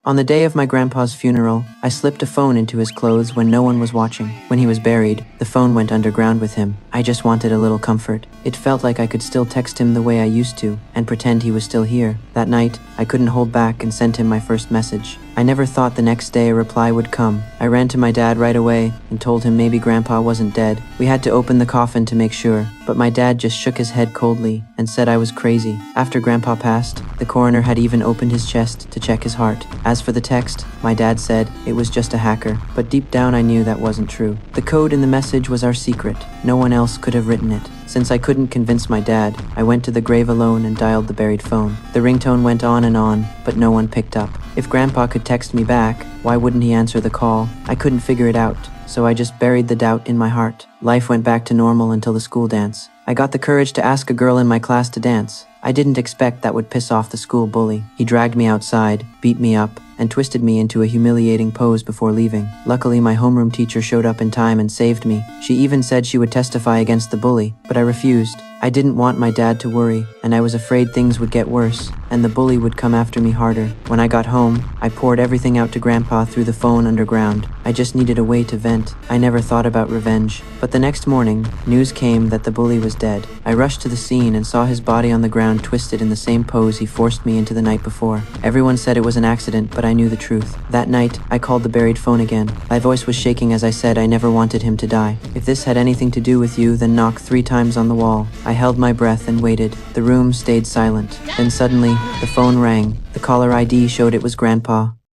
On the day of my grandpa's funeral, I slipped a phone into his clothes when no one was watching. When he was buried, the phone went underground with him. I just wanted a little comfort. It felt like I could still text him the way I used to, and pretend he was still here. That night, I couldn't hold back and sent him my first message. I never thought the next day a reply would come. I ran to my dad right away and told him maybe Grandpa wasn't dead. We had to open the coffin to make sure, but my dad just shook his head coldly and said I was crazy. After Grandpa passed, the coroner had even opened his chest to check his heart. As for the text, my dad said it was just a hacker, but deep down I knew that wasn't true. The code in the message was our secret. No one else could have written it. Since I couldn't convince my dad, I went to the grave alone and dialed the buried phone. The ringtone went on, but no one picked up. If Grandpa could text me back, why wouldn't he answer the call? I couldn't figure it out, so I just buried the doubt in my heart. Life went back to normal until the school dance. I got the courage to ask a girl in my class to dance. I didn't expect that would piss off the school bully. He dragged me outside, beat me up, and twisted me into a humiliating pose before leaving. Luckily, my homeroom teacher showed up in time and saved me. She even said she would testify against the bully, but I refused. I didn't want my dad to worry, and I was afraid things would get worse, and the bully would come after me harder. When I got home, I poured everything out to Grandpa through the phone underground. I just needed a way to vent. I never thought about revenge. But the next morning, news came that the bully was dead. I rushed to the scene and saw his body on the ground twisted in the same pose he forced me into the night before. Everyone said it was an accident, but I knew the truth. That night, I called the buried phone again. My voice was shaking as I said I never wanted him to die. If this had anything to do with you, then knock 3 times on the wall. I held my breath and waited. The room stayed silent. Then suddenly, the phone rang. The caller ID showed it was Grandpa.